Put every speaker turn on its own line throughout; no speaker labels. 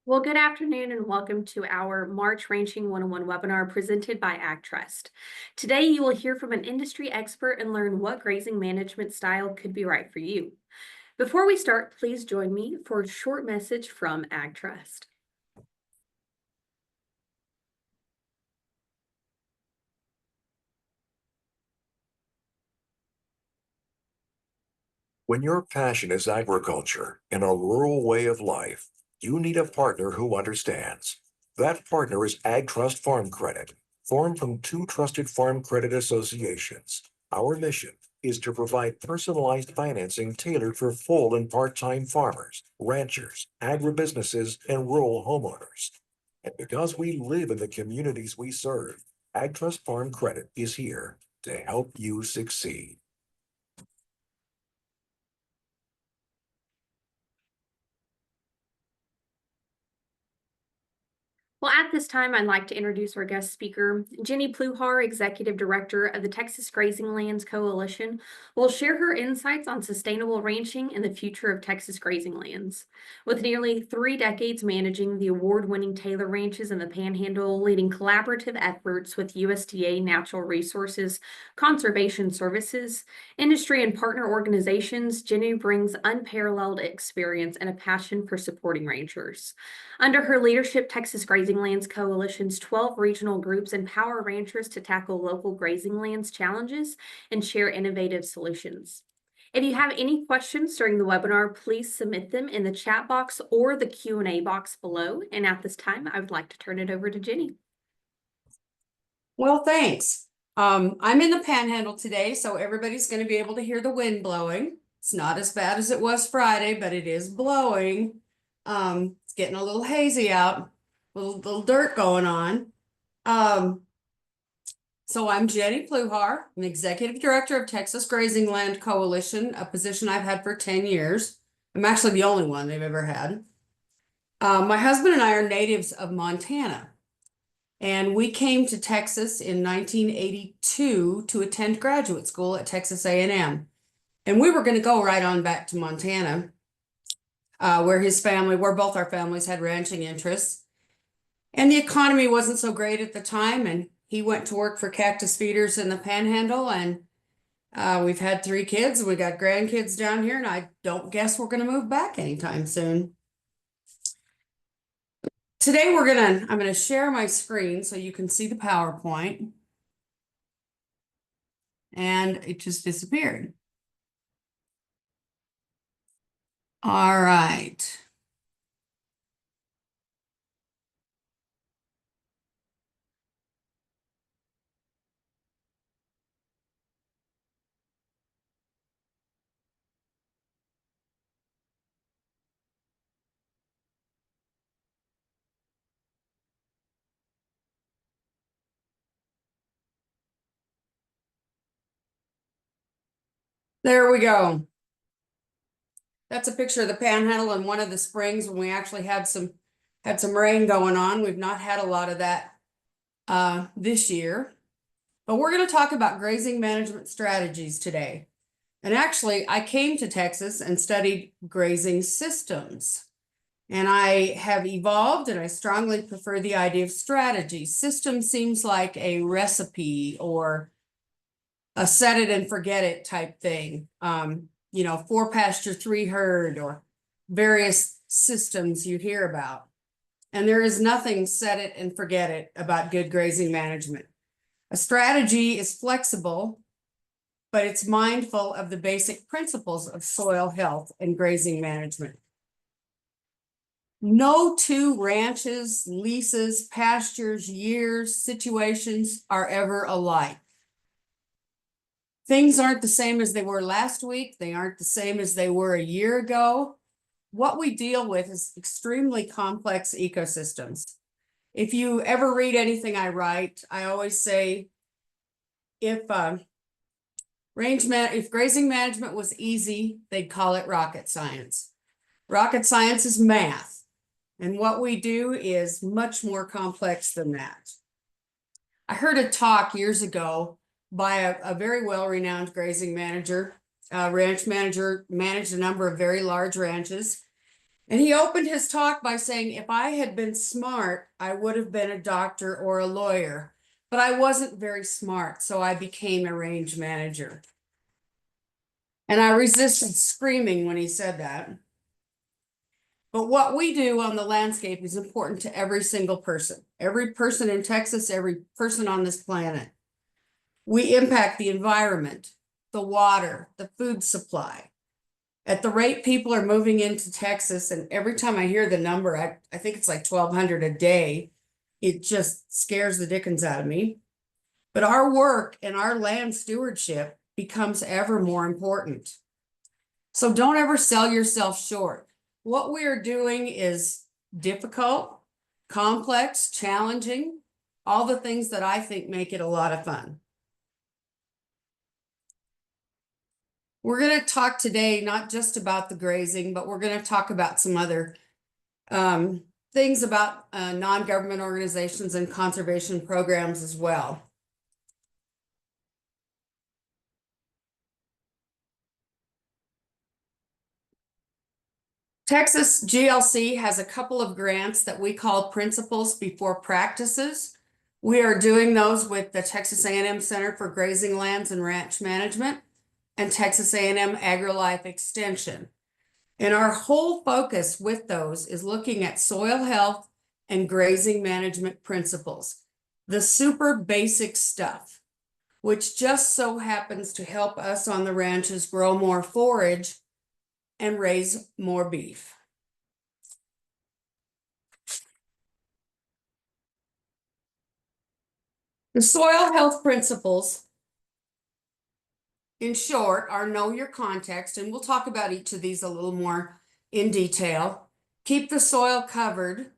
Well, good afternoon and welcome to our March Ranching 101 webinar presented by AgTrust. Today, you will hear from an industry expert and learn what grazing management style could be right for you. Before we start, please join me for a short message from AgTrust.
When your passion is agriculture and a rural way of life, you need a partner who understands. That partner is AgTrust Farm Credit, formed from two trusted farm credit associations. Our mission is to provide personalized financing tailored for full and part-time farmers, ranchers, agribusinesses, and rural homeowners. And because we live in the communities we serve, AgTrust Farm Credit is here to help you succeed.
Well, at this time, I'd like to introduce our guest speaker. Jenny Pluhar, Executive Director of the Texas Grazing Lands Coalition, will share her insights on sustainable ranching and the future of Texas grazing lands. With nearly 3 decades managing the award-winning Taylor ranches in the Panhandle, leading collaborative efforts with USDA Natural Resources Conservation Services, industry and partner organizations, Jenny brings unparalleled experience and a passion for supporting ranchers. Under her leadership, Texas Grazing Lands Coalition's 12 regional groups empower ranchers to tackle local grazing lands challenges and share innovative solutions. If you have any questions during the webinar, please submit them in the chat box or the Q&A box below. And at this time, I would like to turn it over to Jenny.
Well, thanks. I'm in the Panhandle today, so everybody's going to be able to hear the wind blowing. It's not as bad as it was Friday, but it is blowing. It's getting a little hazy out, little dirt going on. So I'm Jenny Pluhar, I'm Executive Director of Texas Grazing Land Coalition, a position I've had for 10 years. I'm actually the only one they've ever had. My husband and I are natives of Montana, and we came to Texas in 1982 to attend graduate school at Texas A&M. And we were going to go right on back to Montana, where both our families had ranching interests. And the economy wasn't so great at the time, and he went to work for cactus feeders in the Panhandle, and we've had 3 kids, and we got grandkids down here, and I don't guess we're going to move back anytime soon. Today I'm gonna share my screen so you can see the PowerPoint. And it just disappeared. All right. There we go. That's a picture of the Panhandle in one of the springs when we actually had some rain going on. We've not had a lot of that this year. But we're going to talk about grazing management strategies today. And actually, I came to Texas and studied grazing systems. And I have evolved, and I strongly prefer the idea of strategy. System seems like a recipe or a set it and forget it type thing. 4 pasture, 3 herd, or various systems you hear about. And there is nothing set it and forget it about good grazing management. A strategy is flexible, but it's mindful of the basic principles of soil health and grazing management. No 2 ranches, leases, pastures, years, situations are ever alike. Things aren't the same as they were last week. They aren't the same as they were a year ago. What we deal with is extremely complex ecosystems. If you ever read anything I write, I always say, if grazing management was easy, they'd call it rocket science. Rocket science is math, and what we do is much more complex than that. I heard a talk years ago by a very well-renowned grazing manager, ranch manager, managed a number of very large ranches. And he opened his talk by saying, if I had been smart, I would have been a doctor or a lawyer, but I wasn't very smart, so I became a range manager. And I resisted screaming when he said that. But what we do on the landscape is important to every single person in Texas, every person on this planet. We impact the environment, the water, the food supply. At the rate people are moving into Texas, and every time I hear the number, I think it's like 1,200 a day, it just scares the dickens out of me. But our work and our land stewardship becomes ever more important. So don't ever sell yourself short. What we are doing is difficult, complex, challenging, all the things that I think make it a lot of fun. We're going to talk today not just about the grazing, but we're going to talk about some other things about non-government organizations and conservation programs as well. Texas GLC has a couple of grants that we call Principles Before Practices. We are doing those with the Texas A&M Center for Grazing Lands and Ranch Management and Texas A&M AgriLife Extension. And our whole focus with those is looking at soil health and grazing management principles, the super basic stuff, which just so happens to help us on the ranches grow more forage and raise more beef. The soil health principles, in short, are know your context, and we'll talk about each of these a little more in detail. Keep the soil covered,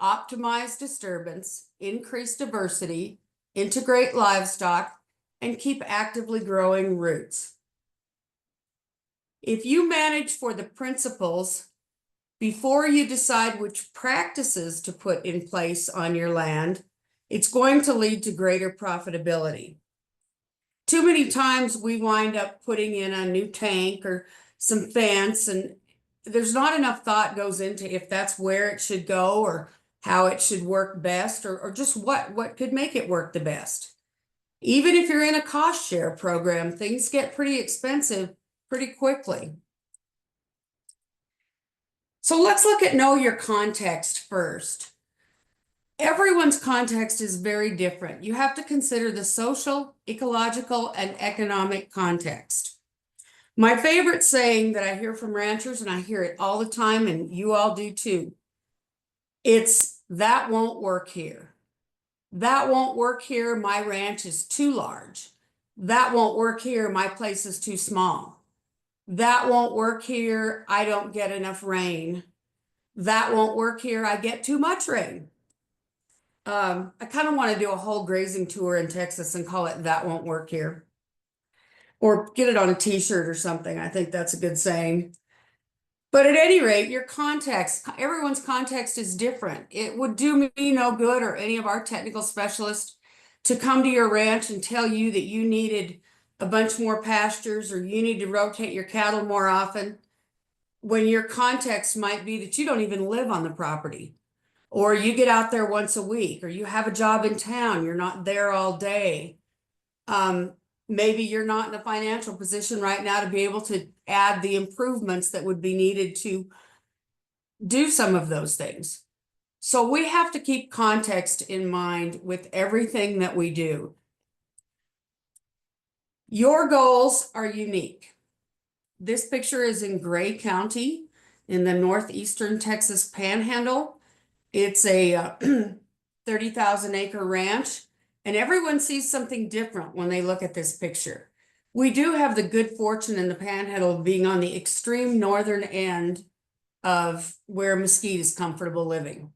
optimize disturbance, increase diversity, integrate livestock, and keep actively growing roots. If you manage for the principles before you decide which practices to put in place on your land, it's going to lead to greater profitability. Too many times we wind up putting in a new tank or some fence, and there's not enough thought goes into if that's where it should go or how it should work best, or just what could make it work the best. Even if you're in a cost share program, things get pretty expensive pretty quickly. So let's look at know your context first. Everyone's context is very different. You have to consider the social, ecological, and economic context. My favorite saying that I hear from ranchers, and I hear it all the time, and you all do too, it's that won't work here. That won't work here. My ranch is too large. That won't work here. My place is too small. That won't work here. I don't get enough rain. That won't work here. I get too much rain. I kind of want to do a whole grazing tour in Texas and call it That Won't Work Here. Or get it on a t-shirt or something. I think that's a good saying. But at any rate, your context, everyone's context is different. It would do me no good or any of our technical specialists to come to your ranch and tell you that you needed a bunch more pastures or you need to rotate your cattle more often, when your context might be that you don't even live on the property, or you get out there once a week, or you have a job in town, you're not there all day. Maybe you're not in a financial position right now to be able to add the improvements that would be needed to do some of those things. So we have to keep context in mind with everything that we do. Your goals are unique. This picture is in Gray County in the northeastern Texas Panhandle. It's a 30,000 acre ranch, and everyone sees something different when they look at this picture. We do have the good fortune in the Panhandle of being on the extreme northern end of where mesquite is comfortable living.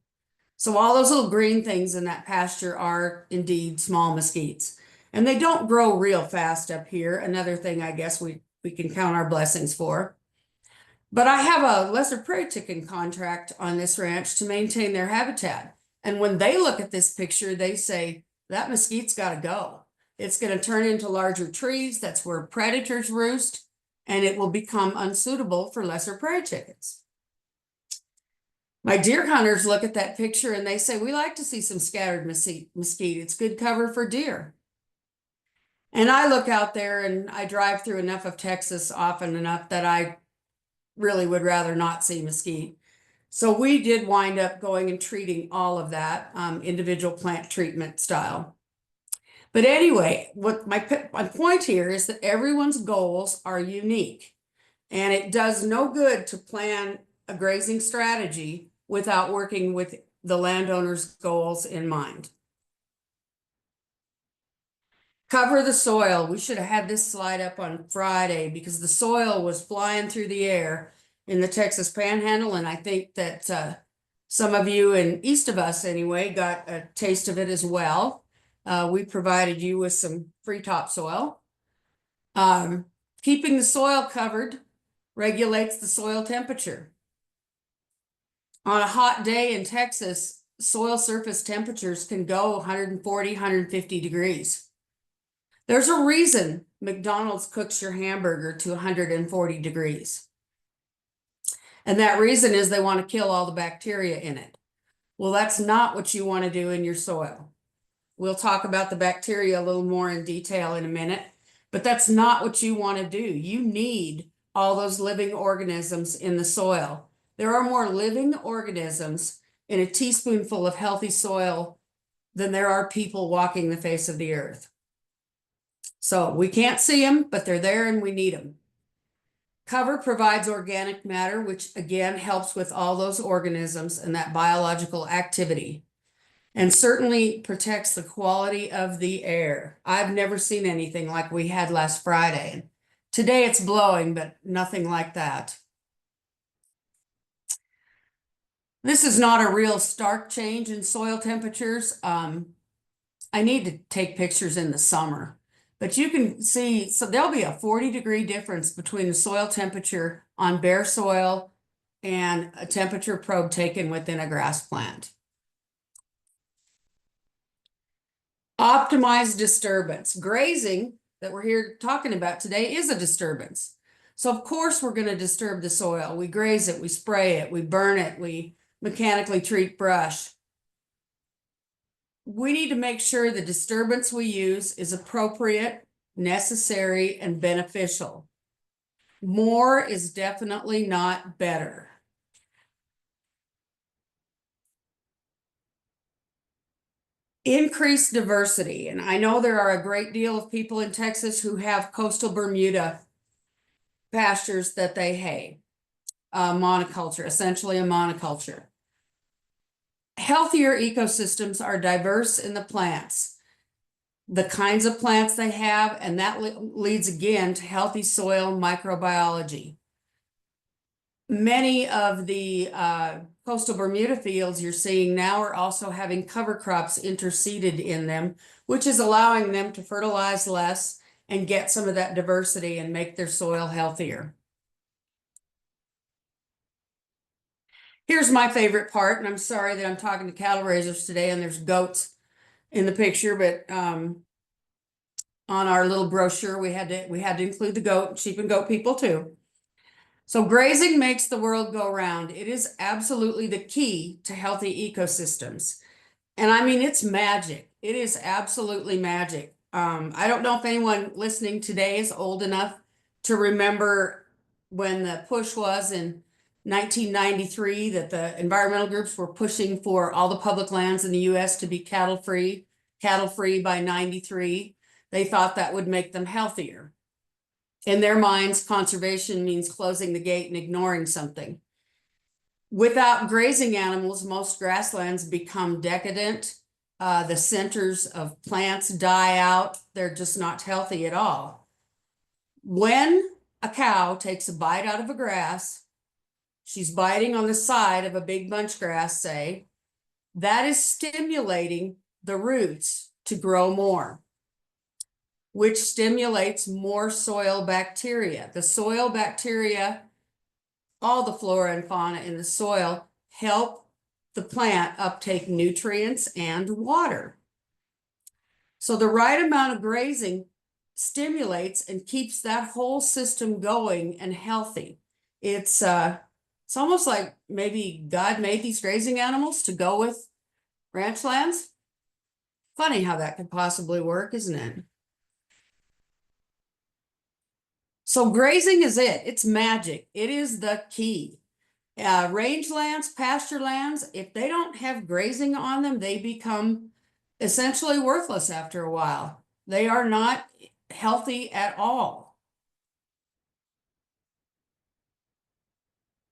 So all those little green things in that pasture are indeed small mesquites, and they don't grow real fast up here. Another thing I guess we can count our blessings for. But I have a lesser prairie chicken contract on this ranch to maintain their habitat. And when they look at this picture, they say, that mesquite's got to go. It's going to turn into larger trees. That's where predators roost, and it will become unsuitable for lesser prairie chickens. My deer hunters look at that picture and they say, we like to see some scattered mesquite. It's good cover for deer. And I look out there and I drive through enough of Texas often enough that I really would rather not see mesquite. So we did wind up going and treating all of that individual plant treatment style. But anyway, what my point here is that everyone's goals are unique, and it does no good to plan a grazing strategy without working with the landowner's goals in mind. Cover the soil. We should have had this slide up on Friday because the soil was flying through the air in the Texas Panhandle, and I think that some of you and east of us anyway got a taste of it as well. We provided you with some free topsoil. Keeping the soil covered regulates the soil temperature. On a hot day in Texas, soil surface temperatures can go 140, 150 degrees. There's a reason McDonald's cooks your hamburger to 140 degrees. And that reason is they want to kill all the bacteria in it. Well, that's not what you want to do in your soil. We'll talk about the bacteria a little more in detail in a minute, but that's not what you want to do. You need all those living organisms in the soil. There are more living organisms in a teaspoonful of healthy soil than there are people walking the face of the earth. So we can't see them, but they're there and we need them. Cover provides organic matter, which again helps with all those organisms and that biological activity, and certainly protects the quality of the air. I've never seen anything like we had last Friday. Today it's blowing, but nothing like that. This is not a real stark change in soil temperatures. I need to take pictures in the summer, but you can see, so there'll be a 40-degree difference between the soil temperature on bare soil and a temperature probe taken within a grass plant. Optimize disturbance. Grazing that we're here talking about today is a disturbance. So of course we're going to disturb the soil. We graze it, we spray it, we burn it, we mechanically treat brush. We need to make sure the disturbance we use is appropriate, necessary, and beneficial. More is definitely not better. Increase diversity. And I know there are a great deal of people in Texas who have coastal Bermuda pastures that they hay. Monoculture, essentially a monoculture. Healthier ecosystems are diverse in the plants, the kinds of plants they have, and that leads again to healthy soil microbiology. Many of the coastal Bermuda fields you're seeing now are also having cover crops interseeded in them, which is allowing them to fertilize less and get some of that diversity and make their soil healthier. Here's my favorite part, and I'm sorry that I'm talking to cattle raisers today and there's goats in the picture, but on our little brochure we had to include the goat, sheep and goat people too. So grazing makes the world go round. It is absolutely the key to healthy ecosystems. And I mean, it's magic. It is absolutely magic. I don't know if anyone listening today is old enough to remember when the push was in 1993 that the environmental groups were pushing for all the public lands in the US to be cattle-free by 93. They thought that would make them healthier. In their minds, conservation means closing the gate and ignoring something. Without grazing animals, most grasslands become decadent. The centers of plants die out. They're just not healthy at all. When a cow takes a bite out of a grass, she's biting on the side of a big bunch grass, say, that is stimulating the roots to grow more, which stimulates more soil bacteria. The soil bacteria, all the flora and fauna in the soil, help the plant uptake nutrients and water. So the right amount of grazing stimulates and keeps that whole system going and healthy. It's It's almost like maybe God made these grazing animals to go with ranch lands. Funny how that could possibly work, isn't it? So grazing is it. It's magic. It is the key. Range lands, pasture lands, if they don't have grazing on them, they become essentially worthless after a while. They are not healthy at all.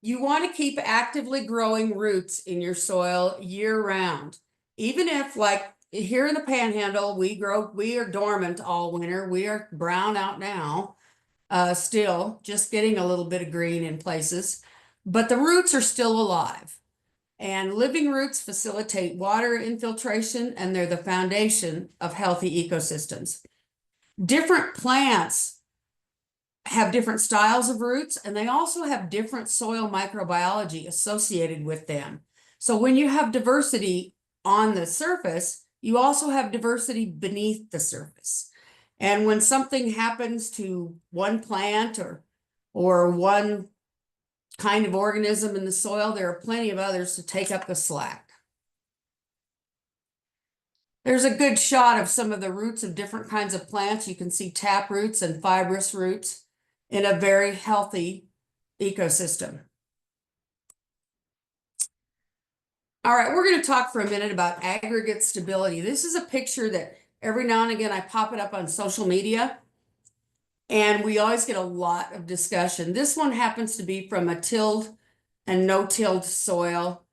You want to keep actively growing roots in your soil year round. Even if, like here in the Panhandle, we are dormant all winter. We are brown out now, still just getting a little bit of green in places, but the roots are still alive. And living roots facilitate water infiltration, and they're the foundation of healthy ecosystems. Different plants have different styles of roots, and they also have different soil microbiology associated with them. So when you have diversity on the surface, you also have diversity beneath the surface. And when something happens to one plant or one kind of organism in the soil, there are plenty of others to take up the slack. There's a good shot of some of the roots of different kinds of plants. You can see tap roots and fibrous roots in a very healthy ecosystem. All right, we're going to talk for a minute about aggregate stability. This is a picture that every now and again I pop it up on social media, and we always get a lot of discussion. This one happens to be from a tilled and no-tilled soil.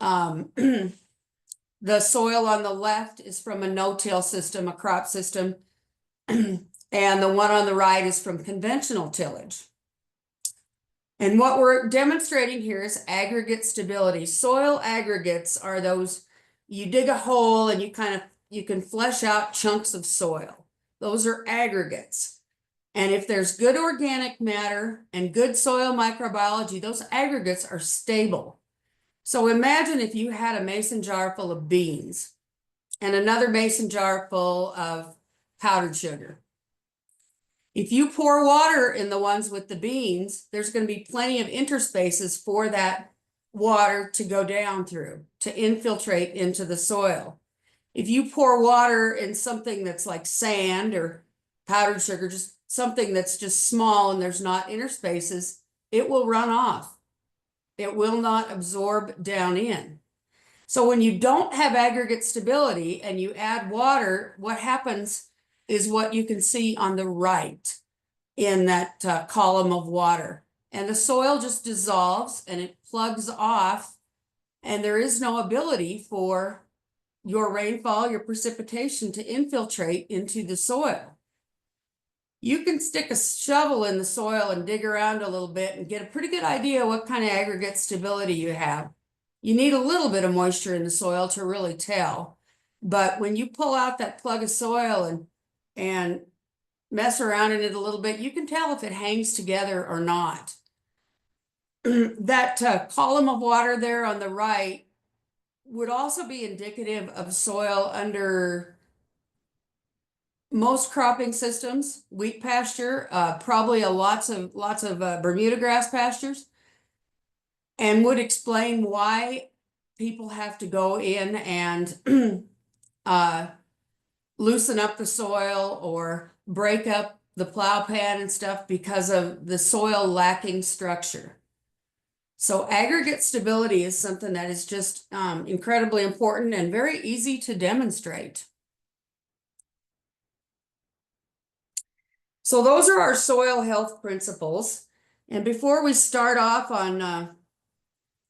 The soil on the left is from a no-till system, a crop system, and the one on the right is from conventional tillage. And what we're demonstrating here is aggregate stability. Soil aggregates are those, you dig a hole and you can flesh out chunks of soil. Those are aggregates. And if there's good organic matter and good soil microbiology, those aggregates are stable. So imagine if you had a mason jar full of beans and another mason jar full of powdered sugar. If you pour water in the ones with the beans, there's going to be plenty of interspaces for that water to go down through, to infiltrate into the soil. If you pour water in something that's like sand or powdered sugar, just something that's just small and there's not interspaces, it will run off. It will not absorb down in. So when you don't have aggregate stability and you add water, what happens is what you can see on the right in that column of water. And the soil just dissolves and it plugs off, and there is no ability for your rainfall, your precipitation to infiltrate into the soil. You can stick a shovel in the soil and dig around a little bit and get a pretty good idea what kind of aggregate stability you have. You need a little bit of moisture in the soil to really tell. But when you pull out that plug of soil and mess around in it a little bit, you can tell if it hangs together or not. That column of water there on the right would also be indicative of soil under most cropping systems, wheat pasture, probably lots of Bermuda grass pastures, and would explain why people have to go in and loosen up the soil or break up the plow pad and stuff because of the soil lacking structure. So aggregate stability is something that is just incredibly important and very easy to demonstrate. So those are our soil health principles. And before we start off on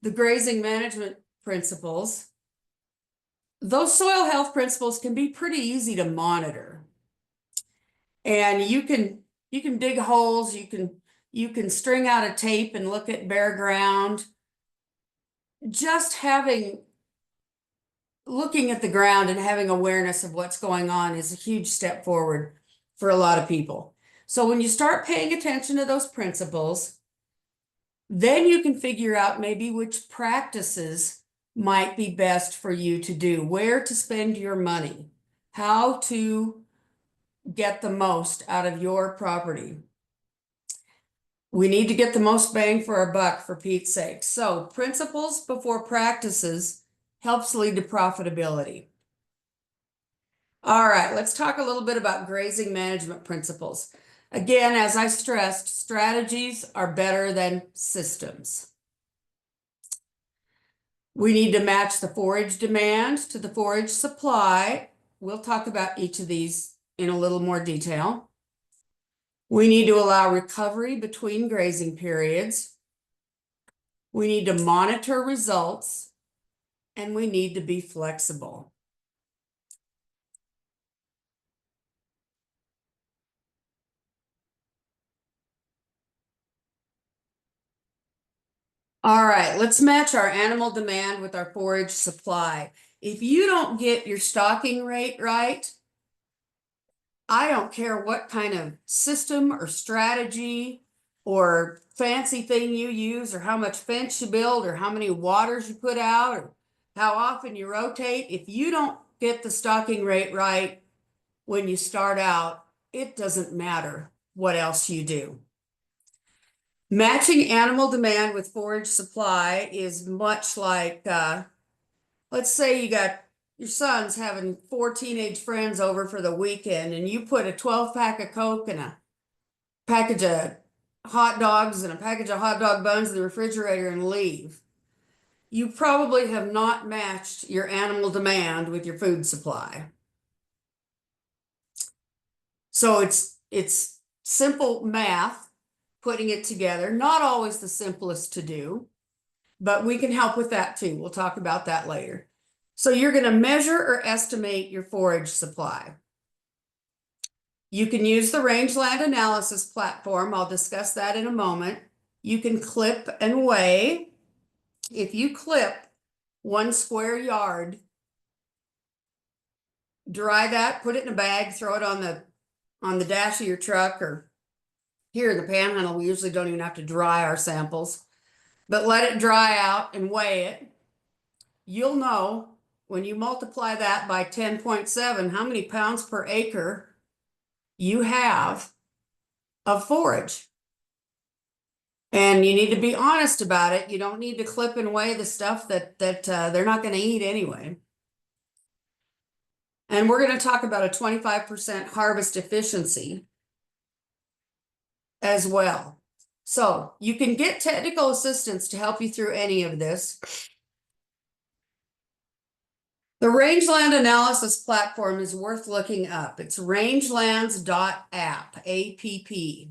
the grazing management principles, those soil health principles can be pretty easy to monitor. And you can dig holes, you can string out a tape and look at bare ground. Just looking at the ground and having awareness of what's going on is a huge step forward for a lot of people. So when you start paying attention to those principles, then you can figure out maybe which practices might be best for you to do, where to spend your money, how to get the most out of your property. We need to get the most bang for our buck, for Pete's sake. So principles before practices helps lead to profitability. All right, let's talk a little bit about grazing management principles. Again, as I stressed, strategies are better than systems. We need to match the forage demand to the forage supply. We'll talk about each of these in a little more detail. We need to allow recovery between grazing periods. We need to monitor results, and we need to be flexible. All right, let's match our animal demand with our forage supply. If you don't get your stocking rate right, I don't care what kind of system or strategy or fancy thing you use, or how much fence you build, or how many waters you put out, or how often you rotate. If you don't get the stocking rate right when you start out, it doesn't matter what else you do. Matching animal demand with forage supply is much like, let's say you got your son's having 4 teenage friends over for the weekend, and you put a 12-pack of Coke and a package of hot dogs and a package of hot dog buns in the refrigerator and leave. You probably have not matched your animal demand with your food supply. So it's simple math, putting it together. Not always the simplest to do, but we can help with that too. We'll talk about that later. So you're going to measure or estimate your forage supply. You can use the rangeland analysis platform. I'll discuss that in a moment. You can clip and weigh. If you clip 1 square yard, dry that, put it in a bag, throw it on the dash of your truck, or here in the Panhandle, we usually don't even have to dry our samples, but let it dry out and weigh it. You'll know when you multiply that by 10.7 how many pounds per acre you have of forage. And you need to be honest about it. You don't need to clip and weigh the stuff that they're not going to eat anyway. And we're going to talk about a 25% harvest efficiency as well. So you can get technical assistance to help you through any of this. The Rangeland Analysis platform is worth looking up. It's rangelands.app, A-P-P.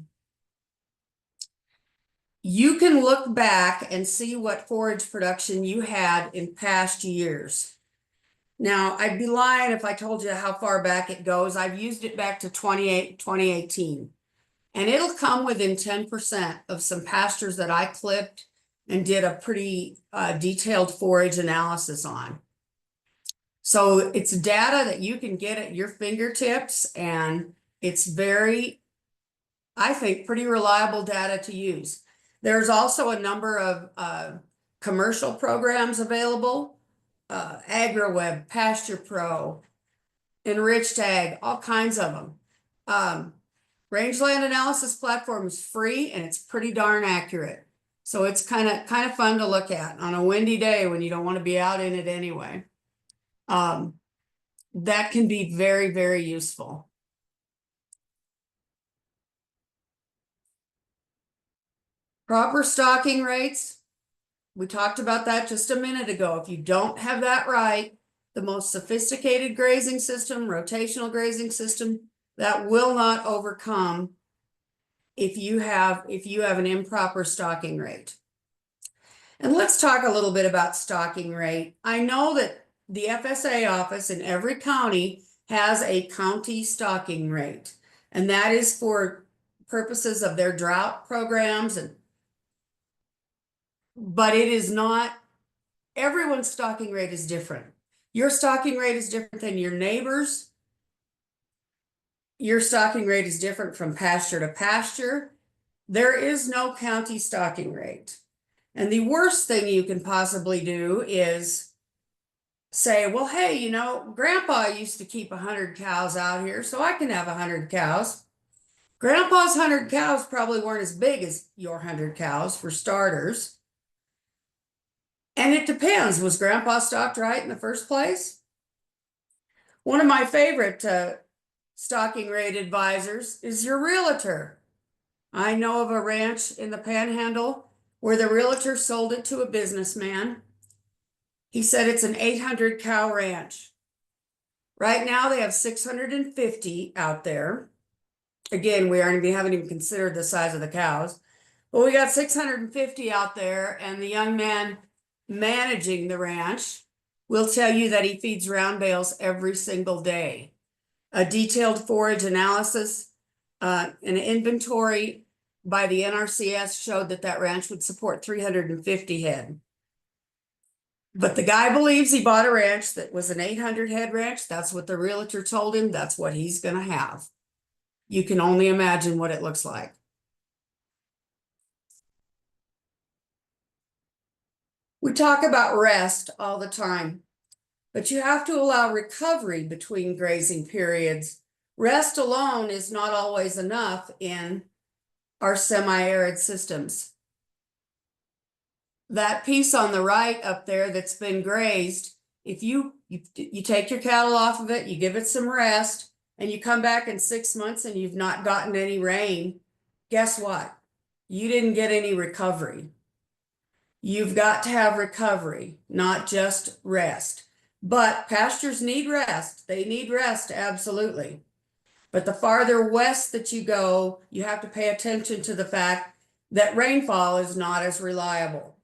You can look back and see what forage production you had in past years. Now, I'd be lying if I told you how far back it goes. I've used it back to 2018. And it'll come within 10% of some pastures that I clipped and did a pretty detailed forage analysis on. So it's data that you can get at your fingertips, and it's very, I think, pretty reliable data to use. There's also a number of commercial programs available, AgriWeb, Pasture Pro, Enriched Ag, all kinds of them. Rangeland Analysis platform is free, and it's pretty darn accurate. So it's kind of fun to look at on a windy day when you don't want to be out in it anyway. That can be very, very useful. Proper stocking rates. We talked about that just a minute ago. If you don't have that right, the most sophisticated grazing system, rotational grazing system, that will not overcome if you have an improper stocking rate. And let's talk a little bit about stocking rate. I know that the FSA office in every county has a county stocking rate, and that is for purposes of their drought programs, but it is not, everyone's stocking rate is different. Your stocking rate is different than your neighbor's. Your stocking rate is different from pasture to pasture. There is no county stocking rate. And the worst thing you can possibly do is say, well, hey, you know, Grandpa used to keep 100 cows out here, so I can have 100 cows. Grandpa's 100 cows probably weren't as big as your 100 cows for starters. And it depends. Was Grandpa stocked right in the first place? One of my favorite stocking rate advisors is your realtor. I know of a ranch in the Panhandle where the realtor sold it to a businessman. He said it's an 800 cow ranch. Right now they have 650 out there. Again, we haven't even considered the size of the cows, but we got 650 out there, and the young man managing the ranch will tell you that he feeds round bales every single day. A detailed forage analysis, an inventory by the NRCS showed that ranch would support 350 head. But the guy believes he bought a ranch that was an 800 head ranch. That's what the realtor told him. That's what he's going to have. You can only imagine what it looks like. We talk about rest all the time, but you have to allow recovery between grazing periods. Rest alone is not always enough in our semi-arid systems. That piece on the right up there that's been grazed, if you take your cattle off of it, you give it some rest, and you come back in 6 months and you've not gotten any rain, guess what? You didn't get any recovery. You've got to have recovery, not just rest. But pastures need rest. They need rest, absolutely. But the farther west that you go, you have to pay attention to the fact that rainfall is not as reliable.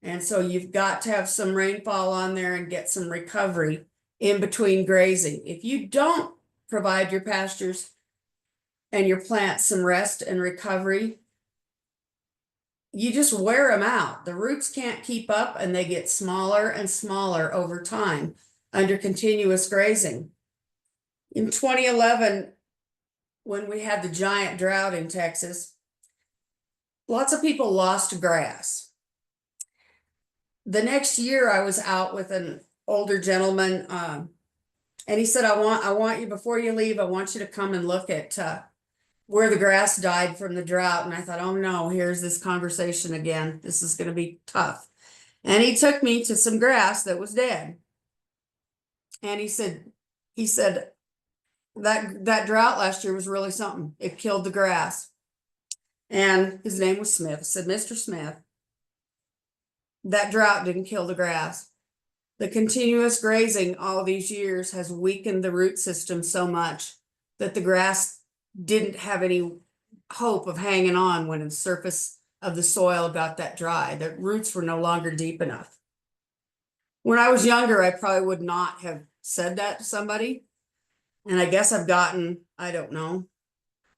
And so you've got to have some rainfall on there and get some recovery in between grazing. If you don't provide your pastures and your plants some rest and recovery, you just wear them out. The roots can't keep up and they get smaller and smaller over time under continuous grazing. In 2011, when we had the giant drought in Texas, lots of people lost grass. The next year I was out with an older gentleman, and he said, I want you, before you leave, I want you to come and look at where the grass died from the drought. And I thought, oh no, here's this conversation again. This is going to be tough. And he took me to some grass that was dead. And he said that drought last year was really something. It killed the grass. And his name was Smith. I said, Mr. Smith, that drought didn't kill the grass. The continuous grazing all these years has weakened the root system so much that the grass didn't have any hope of hanging on when the surface of the soil got that dry. The roots were no longer deep enough. When I was younger, I probably would not have said that to somebody. And I guess I've gotten, I don't know,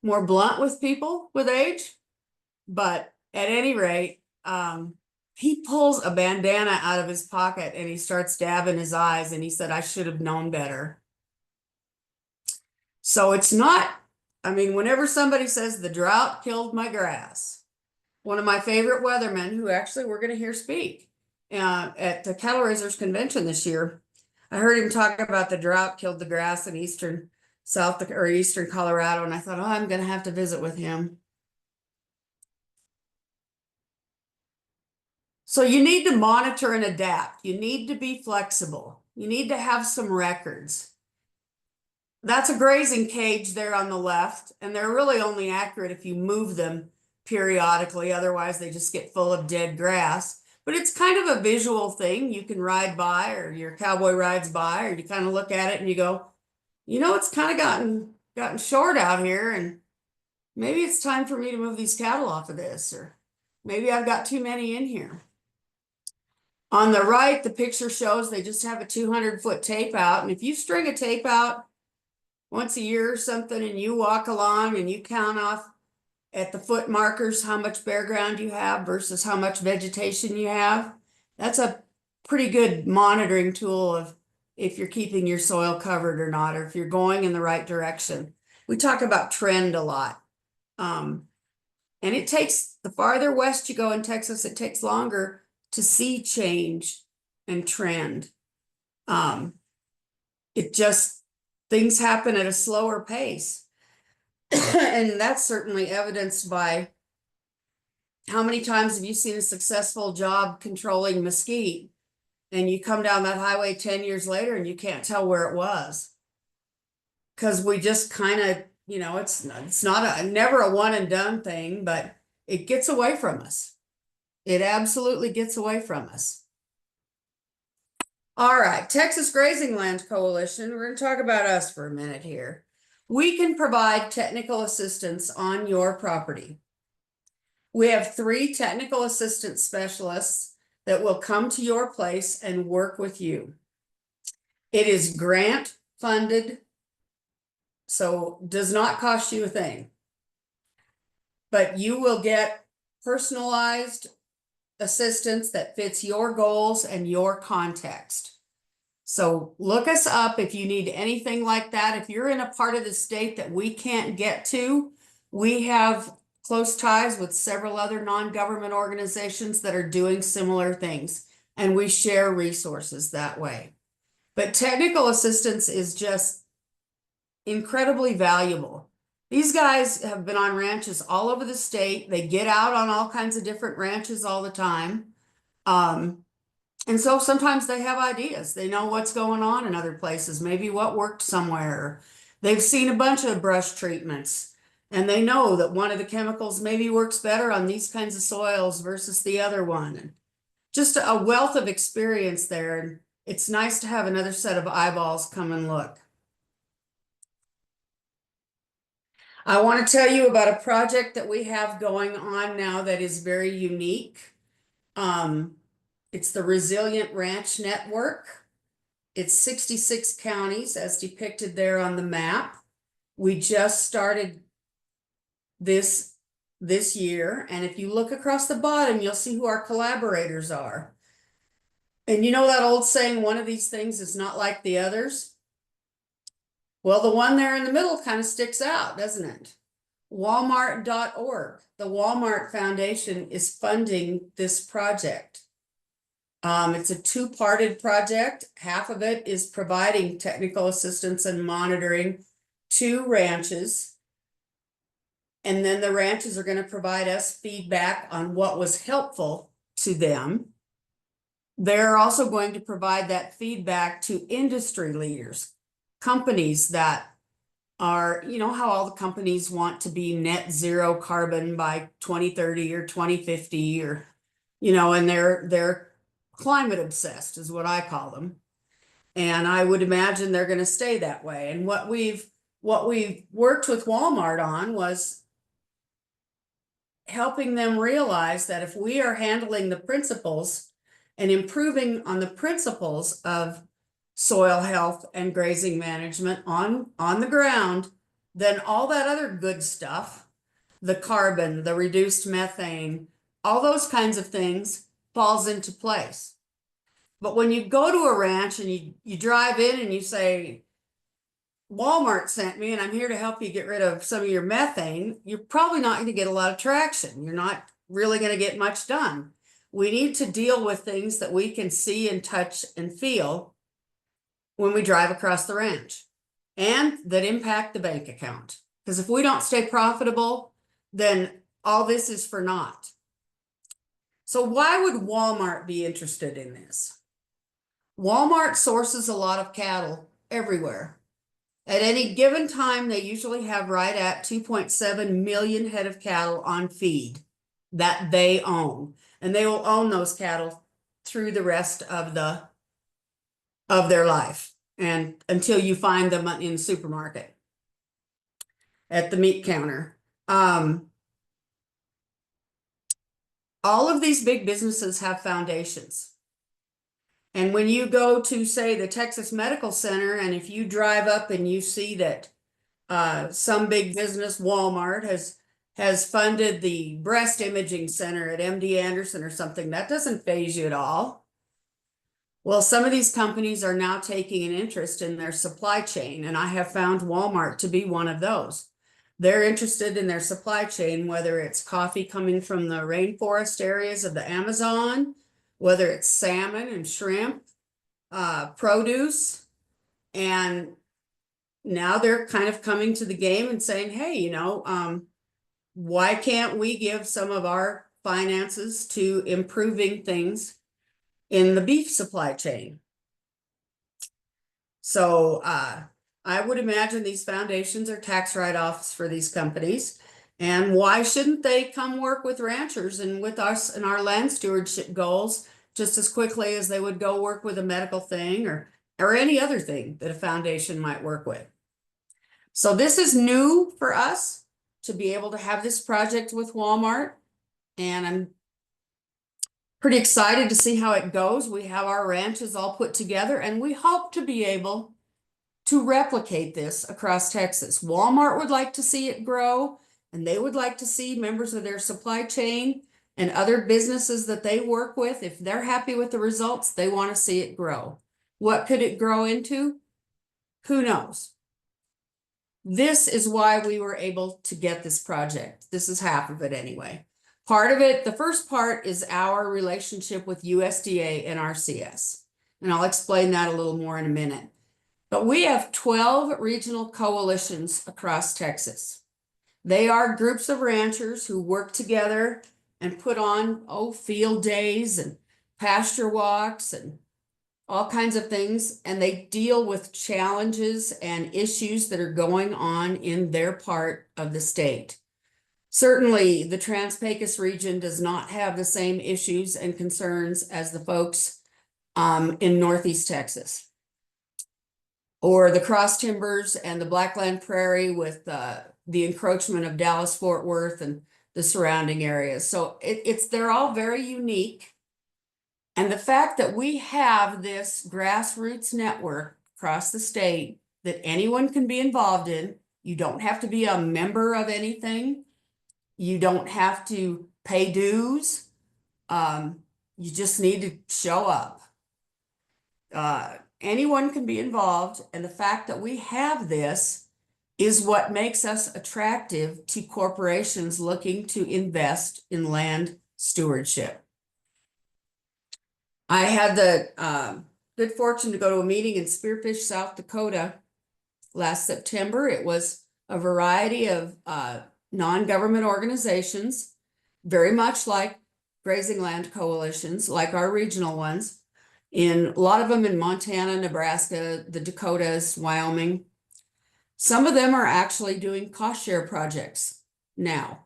more blunt with people with age. But at any rate, he pulls a bandana out of his pocket and he starts dabbing his eyes, and he said, I should have known better. So it's not, I mean, whenever somebody says the drought killed my grass, one of my favorite weathermen, who actually we're going to hear speak at the Cattle Raisers Convention this year, I heard him talk about the drought killed the grass in eastern Colorado, and I thought, oh, I'm going to have to visit with him. So you need to monitor and adapt. You need to be flexible. You need to have some records. That's a grazing cage there on the left, and they're really only accurate if you move them periodically. Otherwise, they just get full of dead grass. But it's kind of a visual thing. You can ride by, or your cowboy rides by, or you kind of look at it and you go, you know, it's kind of gotten short out here, and maybe it's time for me to move these cattle off of this, or maybe I've got too many in here. On the right, the picture shows they just have a 200-foot tape out. And if you string a tape out once a year or something, and you walk along and you count off at the foot markers how much bare ground you have versus how much vegetation you have, that's a pretty good monitoring tool of if you're keeping your soil covered or not, or if you're going in the right direction. We talk about trend a lot. And it takes, the farther west you go in Texas, it takes longer to see change and trend. Things happen at a slower pace. And that's certainly evidenced by how many times have you seen a successful job controlling mesquite? And you come down that highway 10 years later and you can't tell where it was. Because we just kind of, it's not never a one and done thing, but it gets away from us. It absolutely gets away from us. All right, Texas Grazing Land Coalition, we're going to talk about us for a minute here. We can provide technical assistance on your property. We have 3 technical assistance specialists that will come to your place and work with you. It is grant funded, so does not cost you a thing. But you will get personalized assistance that fits your goals and your context. So look us up if you need anything like that. If you're in a part of the state that we can't get to, we have close ties with several other non-government organizations that are doing similar things, and we share resources that way. But technical assistance is just incredibly valuable. These guys have been on ranches all over the state. They get out on all kinds of different ranches all the time. And so sometimes they have ideas. They know what's going on in other places, maybe what worked somewhere. They've seen a bunch of brush treatments, and they know that one of the chemicals maybe works better on these kinds of soils versus the other one. And just a wealth of experience there. And it's nice to have another set of eyeballs come and look. I want to tell you about a project that we have going on now that is very unique. It's the Resilient Ranch Network. It's 66 counties as depicted there on the map. We just started this year, and if you look across the bottom, you'll see who our collaborators are. And you know that old saying, one of these things is not like the others? Well, the one there in the middle kind of sticks out, doesn't it? Walmart.org. The Walmart Foundation is funding this project. It's a 2-parted project. Half of it is providing technical assistance and monitoring to ranches. And then the ranches are going to provide us feedback on what was helpful to them. They're also going to provide that feedback to industry leaders, companies that are, how all the companies want to be net zero carbon by 2030 or 2050 or, and they're climate obsessed is what I call them. And I would imagine they're going to stay that way. And what we've worked with Walmart on was helping them realize that if we are handling the principles and improving on the principles of soil health and grazing management on the ground, then all that other good stuff, the carbon, the reduced methane, all those kinds of things falls into place. But when you go to a ranch and you drive in and you say, Walmart sent me and I'm here to help you get rid of some of your methane, you're probably not going to get a lot of traction. You're not really going to get much done. We need to deal with things that we can see and touch and feel when we drive across the ranch and that impact the bank account. Because if we don't stay profitable, then all this is for naught. So why would Walmart be interested in this? Walmart sources a lot of cattle everywhere. At any given time, they usually have right at 2.7 million head of cattle on feed that they own. And they will own those cattle through the rest of their life and until you find them in the supermarket at the meat counter. All of these big businesses have foundations. And when you go to, say, the Texas Medical Center, and if you drive up and you see that some big business, Walmart, has funded the breast imaging center at MD Anderson or something, that doesn't faze you at all. Well, some of these companies are now taking an interest in their supply chain, and I have found Walmart to be one of those. They're interested in their supply chain, whether it's coffee coming from the rainforest areas of the Amazon, whether it's salmon and shrimp, produce, and now they're kind of coming to the game and saying, hey, why can't we give some of our finances to improving things in the beef supply chain? So I would imagine these foundations are tax write-offs for these companies. And why shouldn't they come work with ranchers and with us and our land stewardship goals just as quickly as they would go work with a medical thing or any other thing that a foundation might work with? So this is new for us to be able to have this project with Walmart. And I'm pretty excited to see how it goes. We have our ranches all put together and we hope to be able to replicate this across Texas. Walmart would like to see it grow, and they would like to see members of their supply chain and other businesses that they work with. If they're happy with the results, they want to see it grow. What could it grow into? Who knows? This is why we were able to get this project. This is half of it anyway. Part of it, the first part is our relationship with USDA and RCS. And I'll explain that a little more in a minute. But we have 12 regional coalitions across Texas. They are groups of ranchers who work together and put on, field days and pasture walks and all kinds of things. And they deal with challenges and issues that are going on in their part of the state. Certainly, the Trans-Pecos region does not have the same issues and concerns as the folks in Northeast Texas, or the cross timbers and the Blackland Prairie with the encroachment of Dallas-Fort Worth and the surrounding areas. So they're all very unique. And the fact that we have this grassroots network across the state that anyone can be involved in, you don't have to be a member of anything. You don't have to pay dues. You just need to show up. Anyone can be involved, and the fact that we have this is what makes us attractive to corporations looking to invest in land stewardship. I had the good fortune to go to a meeting in Spearfish, South Dakota last September. It was a variety of non-government organizations, very much like grazing land coalitions, like our regional ones. In a lot of them in Montana, Nebraska, the Dakotas, Wyoming. Some of them are actually doing cost share projects now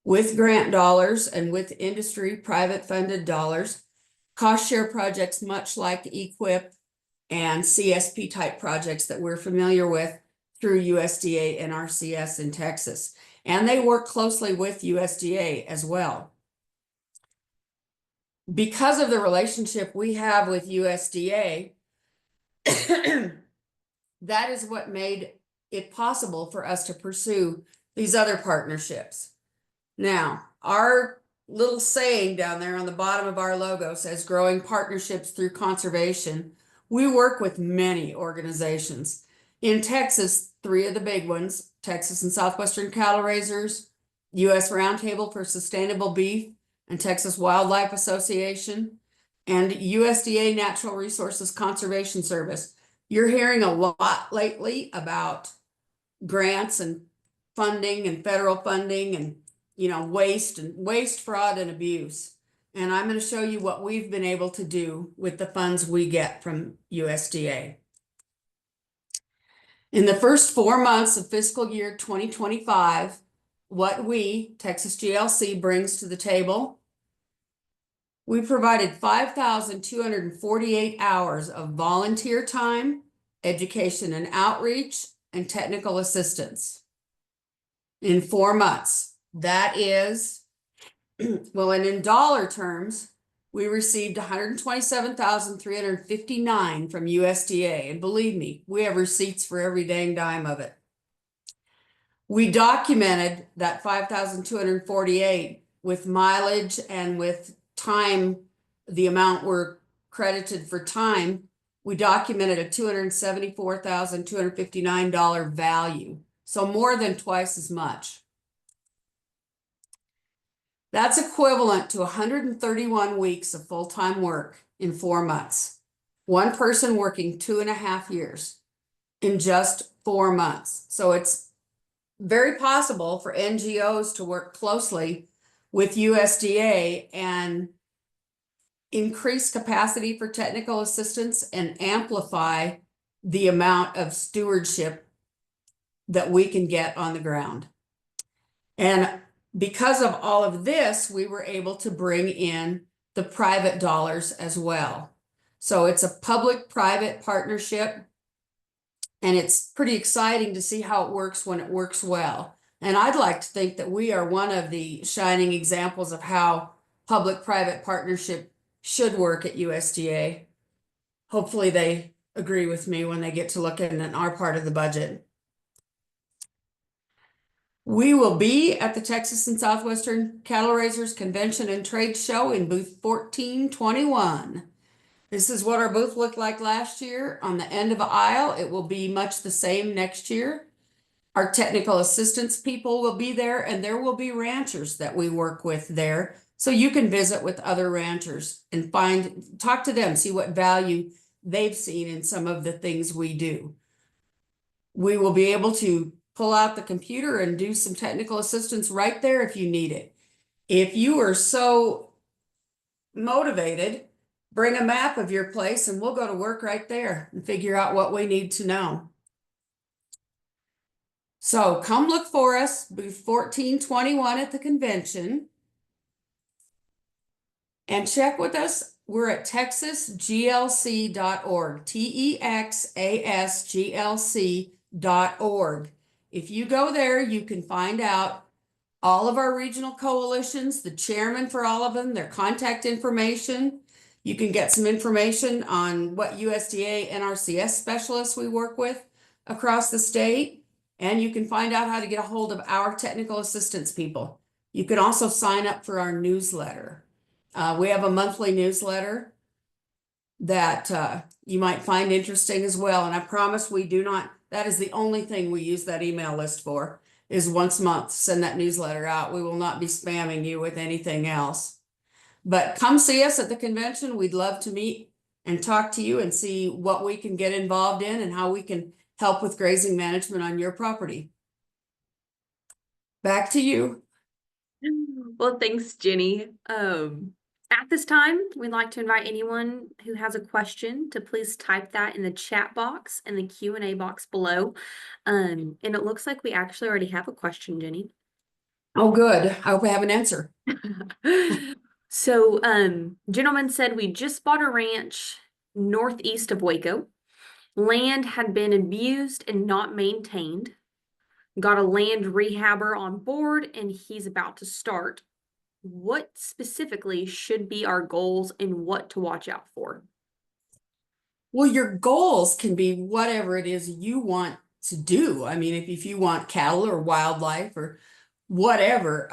with grant dollars and with industry private funded dollars. Cost share projects much like EQIP and CSP type projects that we're familiar with through USDA and RCS in Texas. And they work closely with USDA as well. Because of the relationship we have with USDA, that is what made it possible for us to pursue these other partnerships. Now, our little saying down there on the bottom of our logo says growing partnerships through conservation. We work with many organizations. In Texas, 3 of the big ones, Texas and Southwestern Cattle Raisers, U.S. Roundtable for Sustainable Beef, and Texas Wildlife Association, and USDA Natural Resources Conservation Service. You're hearing a lot lately about grants and funding and federal funding and waste, fraud, and abuse. And I'm going to show you what we've been able to do with the funds we get from USDA. In the first 4 months of fiscal year 2025, what we, Texas GLC, brings to the table, we provided 5,248 hours of volunteer time, education and outreach, and technical assistance in 4 months. That is, well, and in dollar terms, we received 127,359 from USDA. And believe me, we have receipts for every dang dime of it. We documented that 5,248 with mileage and with time, the amount we're credited for time. We documented a $274,259 value. So more than twice as much. That's equivalent to 131 weeks of full-time work in 4 months. One person working 2.5 years. in just 4 months. So it's very possible for NGOs to work closely with USDA and increase capacity for technical assistance and amplify the amount of stewardship that we can get on the ground. And because of all of this, we were able to bring in the private dollars as well. So it's a public-private partnership, and it's pretty exciting to see how it works when it works well. And I'd like to think that we are one of the shining examples of how public-private partnership should work at USDA. Hopefully they agree with me when they get to looking at our part of the budget. We will be at the Texas and Southwestern Cattle Raisers Convention and Trade Show in booth 1421. This is what our booth looked like last year on the end of the aisle. It will be much the same next year. Our technical assistance people will be there, and there will be ranchers that we work with there. So you can visit with other ranchers and talk to them, see what value they've seen in some of the things we do. We will be able to pull out the computer and do some technical assistance right there if you need it. If you are so motivated, bring a map of your place and we'll go to work right there and figure out what we need to know. So come look for us, booth 1421 at the convention. And check with us. We're at texasglc.org, texasglc.org. If you go there, you can find out all of our regional coalitions, the chairman for all of them, their contact information. You can get some information on what USDA NRCS specialists we work with across the state. And you can find out how to get a hold of our technical assistance people. You can also sign up for our newsletter. We have a monthly newsletter that you might find interesting as well. And I promise we do not, that is the only thing we use that email list for, is once a month, send that newsletter out. We will not be spamming you with anything else. But come see us at the convention. We'd love to meet and talk to you and see what we can get involved in and how we can help with grazing management on your property. Back to you.
Well, thanks, Jenny. At this time, we'd like to invite anyone who has a question to please type that in the chat box and the Q&A box below. And it looks like we actually already have a question, Jenny.
Oh, good. I hope I have an answer.
So, gentleman said we just bought a ranch northeast of Waco. Land had been abused and not maintained. Got a land rehabber on board and he's about to start. What specifically should be our goals and what to watch out for?
Well, your goals can be whatever it is you want to do. I mean, if you want cattle or wildlife or whatever,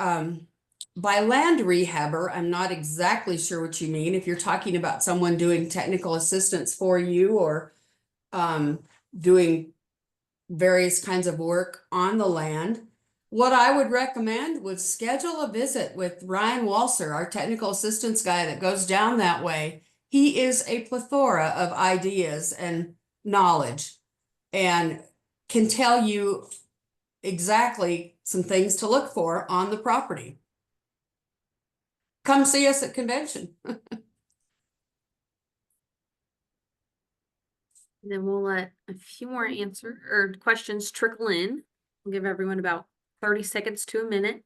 by land rehabber, I'm not exactly sure what you mean. If you're talking about someone doing technical assistance for you or doing various kinds of work on the land, what I would recommend was schedule a visit with Ryan Walser, our technical assistance guy that goes down that way. He is a plethora of ideas and knowledge and can tell you exactly some things to look for on the property. Come see us at convention.
And then we'll let a few more questions trickle in. We'll give everyone about 30 seconds to a minute.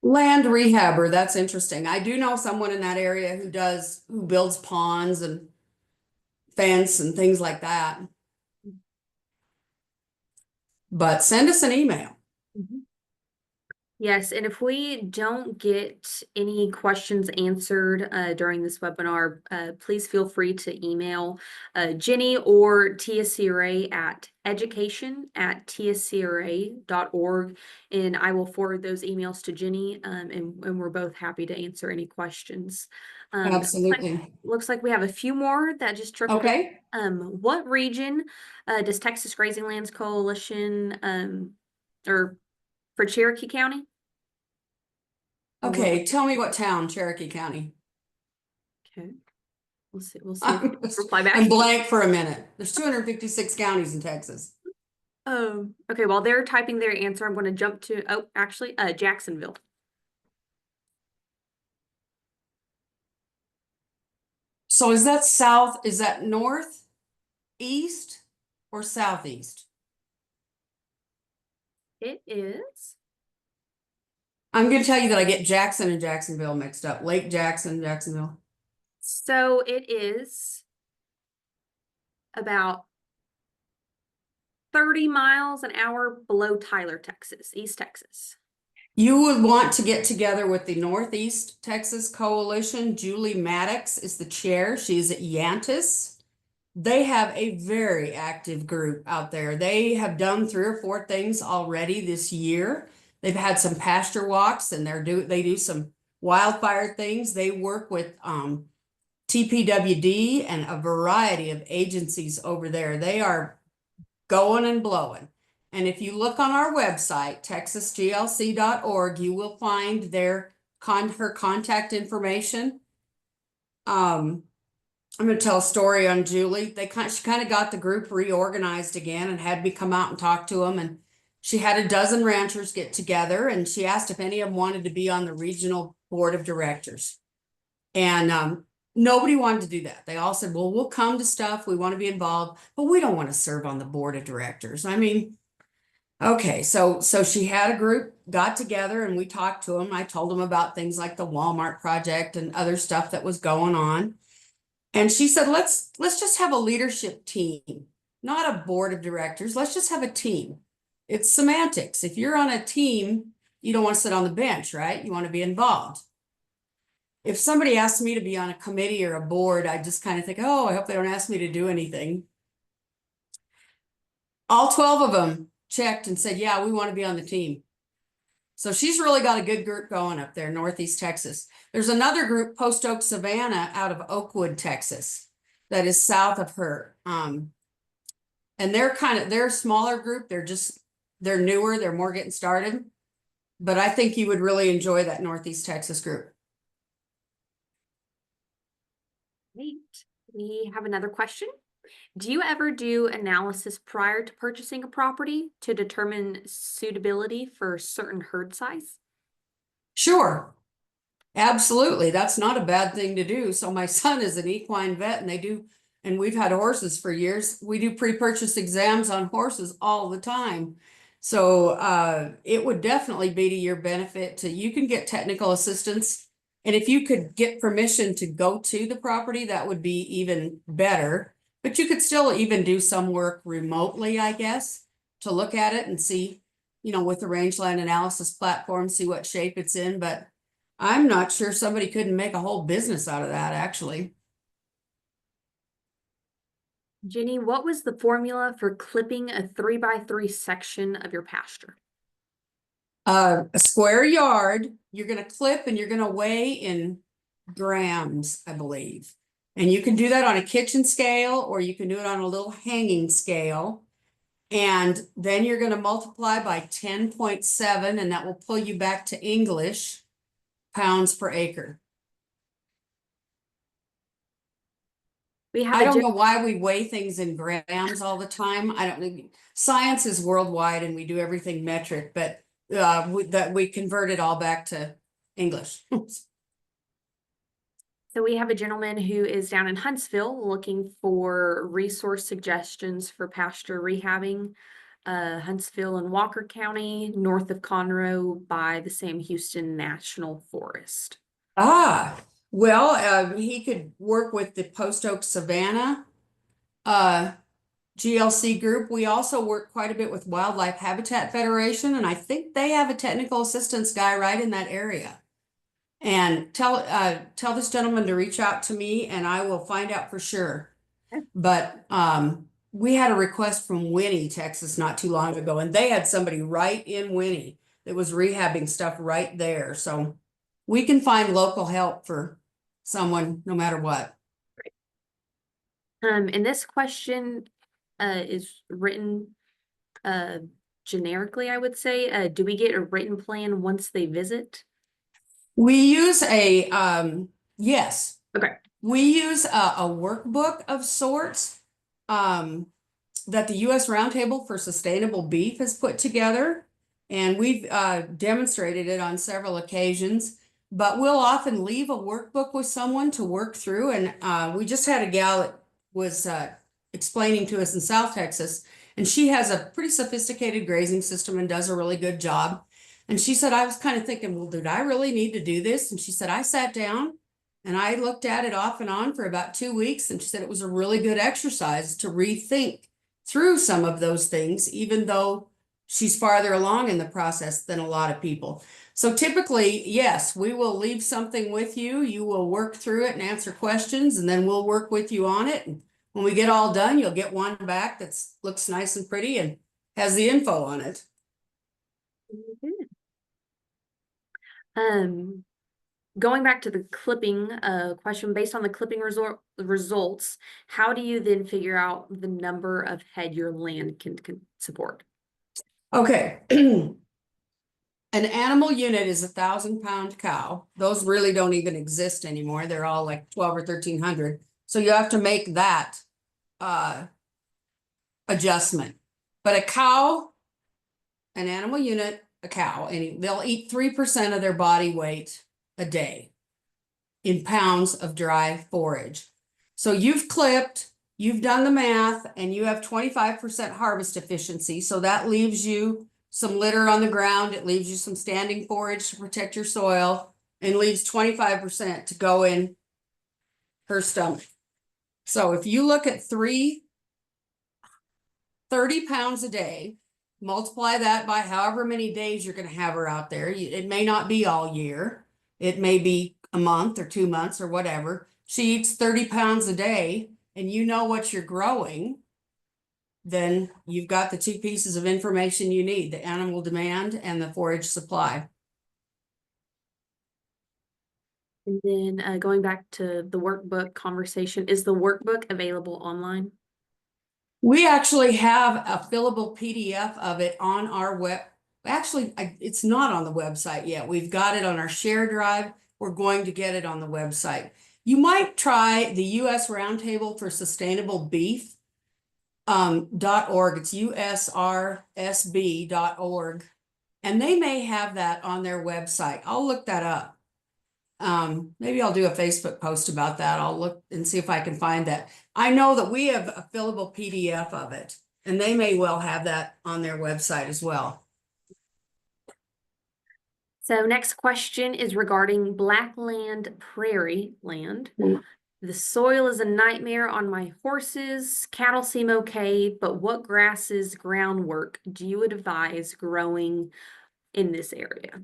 Land rehabber, that's interesting. I do know someone in that area who builds ponds and fence and things like that. But send us an email.
Yes, and if we don't get any questions answered during this webinar, please feel free to email Jenny or TSCRA at education@tscra.org, and I will forward those emails to Jenny, and we're both happy to answer any questions.
Absolutely.
Looks like we have a few more that just trickled in.
Okay.
What region does Texas Grazing Lands Coalition or for Cherokee County?
Okay, tell me what town, Cherokee County.
Okay. We'll see. We'll see. If they reply back.
I'm blank for a minute. There's 256 counties in Texas.
Okay, while they're typing their answer, I'm going to jump to, Jacksonville.
So is that south, is that north, east, or southeast?
It is.
I'm gonna tell you that I get Jackson and Jacksonville mixed up. Lake Jackson, Jacksonville.
So it is about 30 miles an hour below Tyler, Texas, East Texas.
You would want to get together with the Northeast Texas Coalition. Julie Maddox is the chair. She's at Yantis. They have a very active group out there. They have done 3 or 4 things already this year. They've had some pasture walks and they do some wildfire things. They work with TPWD and a variety of agencies over there. They are going and blowing. And if you look on our website, texasglc.org, you will find her contact information. I'm going to tell a story on Julie. She kind of got the group reorganized again and had me come out and talk to them. And she had a dozen ranchers get together and she asked if any of them wanted to be on the regional board of directors. And nobody wanted to do that. They all said, well, we'll come to stuff. We want to be involved, but we don't want to serve on the board of directors. I mean, okay, so she had a group, got together, and we talked to them. I told them about things like the Walmart project and other stuff that was going on. And she said, let's just have a leadership team, not a board of directors. Let's just have a team. It's semantics. If you're on a team, you don't want to sit on the bench, right? You want to be involved. If somebody asks me to be on a committee or a board, I just kind of think, oh, I hope they don't ask me to do anything. All 12 of them checked and said, yeah, we want to be on the team. So she's really got a good group going up there, Northeast Texas. There's another group, Post Oak Savannah, out of Oakwood, Texas, that is south of her. And they're a smaller group. They're newer. They're more getting started. But I think you would really enjoy that Northeast Texas group.
Great. We have another question. Do you ever do analysis prior to purchasing a property to determine suitability for certain herd size?
Sure. Absolutely. That's not a bad thing to do. So my son is an equine vet and we've had horses for years. We do pre-purchase exams on horses all the time. So it would definitely be to your benefit you can get technical assistance. And if you could get permission to go to the property, that would be even better. But you could still even do some work remotely, I guess, to look at it and see, with the rangeland analysis platform, see what shape it's in. But I'm not sure somebody couldn't make a whole business out of that, actually.
Jenny, what was the formula for clipping a 3x3 section of your pasture?
A square yard, you're going to clip and you're going to weigh in grams, I believe. And you can do that on a kitchen scale or you can do it on a little hanging scale. And then you're going to multiply by 10.7 and that will pull you back to English pounds per acre. I don't know why we weigh things in grams all the time. I don't know. Science is worldwide and we do everything metric, but we convert it all back to English.
So we have a gentleman who is down in Huntsville looking for resource suggestions for pasture rehabbing. Huntsville and Walker County, north of Conroe by the Sam Houston National Forest.
Well, he could work with the Post Oak Savannah GLC group. We also work quite a bit with Wildlife Habitat Federation, and I think they have a technical assistance guy right in that area. And tell this gentleman to reach out to me and I will find out for sure. But we had a request from Winnie, Texas not too long ago, and they had somebody right in Winnie that was rehabbing stuff right there. So we can find local help for someone no matter what.
And this question is written generically, I would say. Do we get a written plan once they visit?
We use a yes.
Okay.
We use a workbook of sorts that the U.S. Roundtable for Sustainable Beef has put together, and we've demonstrated it on several occasions. But we'll often leave a workbook with someone to work through, and we just had a gal that was explaining to us in South Texas, and she has a pretty sophisticated grazing system and does a really good job. And she said, I was kind of thinking, well, did I really need to do this? And she said, I sat down and I looked at it off and on for about 2 weeks, and she said it was a really good exercise to rethink through some of those things, even though she's farther along in the process than a lot of people. So typically, yes, we will leave something with you. You will work through it and answer questions, and then we'll work with you on it. And when we get all done, you'll get one back that looks nice and pretty and has the info on it.
Going back to the clipping question, based on the clipping results, how do you then figure out the number of head your land can support?
Okay. An animal unit is 1,000-pound cow. Those really don't even exist anymore. They're all like 12 or 1,300. So you have to make that adjustment. But a cow, an animal unit, a cow, and they'll eat 3% of their body weight a day in pounds of dry forage. So you've clipped, you've done the math, and you have 25% harvest efficiency. So that leaves you some litter on the ground. It leaves you some standing forage to protect your soil, and leaves 25% to go in her stomach. So if you look at 30 pounds a day, multiply that by however many days you're going to have her out there. It may not be all year. It may be a month or 2 months or whatever. She eats 30 pounds a day, and you know what you're growing, then you've got the two pieces of information you need, the animal demand and the forage supply.
And then going back to the workbook conversation, is the workbook available online?
We actually have a fillable PDF of it on our web. Actually, it's not on the website yet. We've got it on our share drive. We're going to get it on the website. You might try the U.S. Roundtable for Sustainable Beef .org. It's usrsb.org, and they may have that on their website. I'll look that up. Maybe I'll do a Facebook post about that. I'll look and see if I can find that. I know that we have a fillable PDF of it, and they may well have that on their website as well.
So next question is regarding blackland prairie land. The soil is a nightmare on my horses. Cattle seem okay, but what grasses, groundwork do you advise growing in this area?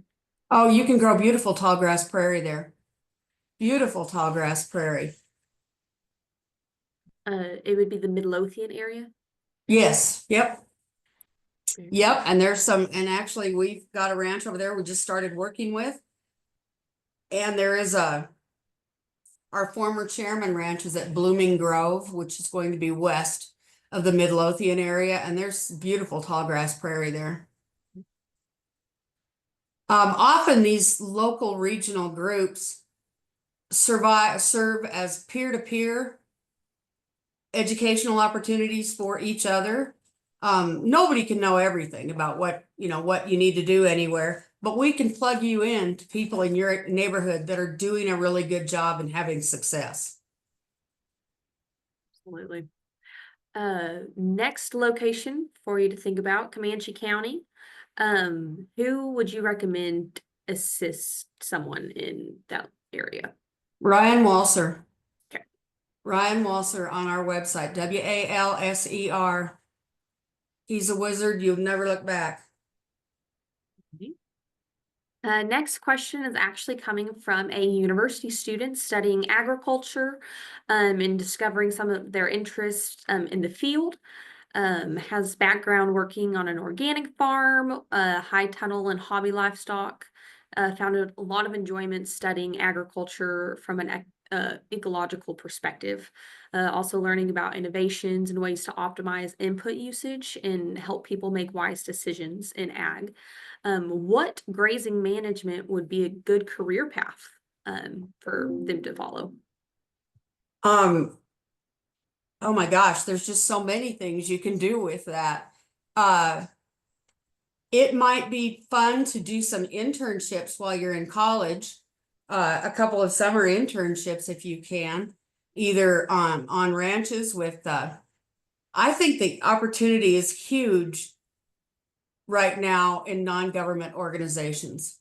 Oh, you can grow beautiful tall grass prairie there. Beautiful tall grass prairie.
It would be the Midlothian area.
Yes, yep. Yep, and there's some, and actually we've got a ranch over there we just started working with. And there is our former chairman ranch is at Blooming Grove, which is going to be west of the Midlothian area, and there's beautiful tall grass prairie there. Often these local regional groups serve as peer-to-peer educational opportunities for each other. Nobody can know everything about what you need to do anywhere, but we can plug you in to people in your neighborhood that are doing a really good job and having success.
Absolutely. Next location for you to think about, Comanche County. Who would you recommend assist someone in that area?
Ryan Walser.
Okay.
Ryan Walser on our website, WALSER. He's a wizard. You'll never look back.
Next question is actually coming from a university student studying agriculture and discovering some of their interests in the field. Has background working on an organic farm, high tunnel and hobby livestock. Found a lot of enjoyment studying agriculture from an ecological perspective. Also learning about innovations and ways to optimize input usage and help people make wise decisions in ag. What grazing management would be a good career path for them to follow?
Oh my gosh, there's just so many things you can do with that. It might be fun to do some internships while you're in college. A couple of summer internships if you can, either on ranches with I think the opportunity is huge right now in non-government organizations.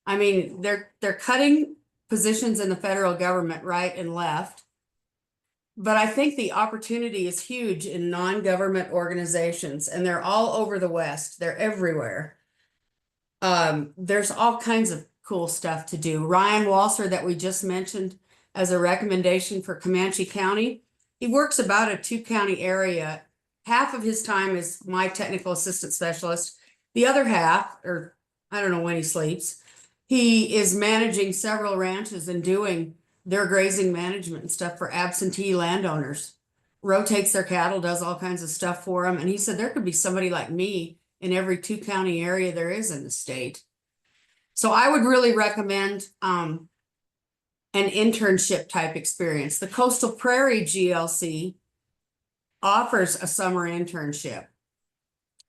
I mean, they're cutting positions in the federal government right and left. But I think the opportunity is huge in non-government organizations, and they're all over the West. They're everywhere. There's all kinds of cool stuff to do. Ryan Walser that we just mentioned as a recommendation for Comanche County. He works about a 2-county area. Half of his time is my technical assistant specialist. The other half, or I don't know when he sleeps, he is managing several ranches and doing their grazing management and stuff for absentee landowners. Rotates their cattle, does all kinds of stuff for them. And he said there could be somebody like me in every 2-county area there is in the state. So I would really recommend an internship type experience. The Coastal Prairie GLC offers a summer internship,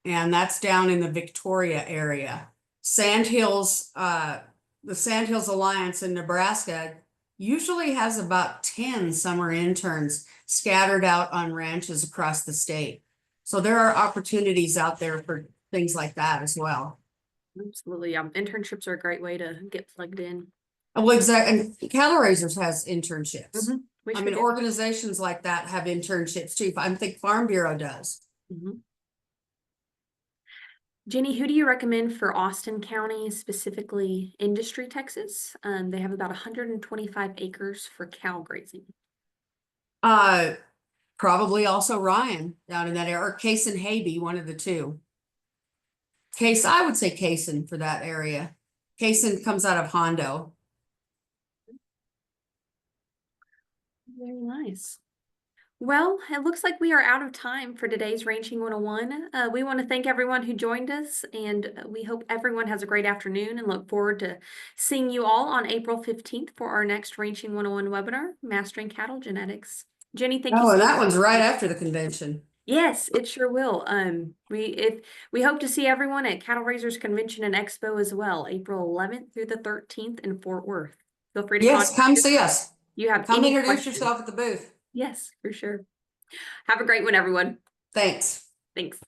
and that's down in the Victoria area. Sandhills, the Sandhills Alliance in Nebraska usually has about 10 summer interns scattered out on ranches across the state. So there are opportunities out there for things like that as well.
Absolutely. Internships are a great way to get plugged in.
Well, exactly. And Cattle Raisers has internships.
We
I
sure
mean,
do.
organizations like that have internships too. I think Farm Bureau does.
Jenny, who do you recommend for Austin County, specifically Industry, Texas? They have about 125 acres for cow grazing.
Probably also Ryan down in that area, or Case and Haby, one of the two. Case, I would say Cason for that area. Cason comes out of Hondo.
Very nice. Well, it looks like we are out of time for today's Ranching 101. We want to thank everyone who joined us, and we hope everyone has a great afternoon and look forward to seeing you all on April 15th for our next Ranching 101 webinar, Mastering Cattle Genetics. Jenny, thank you
Oh,
so
and
much.
that one's right after the convention.
Yes, it sure will. We hope to see everyone at Cattle Raisers Convention and Expo as well, April 11th through the 13th in Fort Worth. Feel free to
Yes,
contact
come
us
see us.
if you have
Come
any
introduce
questions.
yourself at the booth.
Yes, for sure. Have a great one, everyone.
Thanks.
Thanks.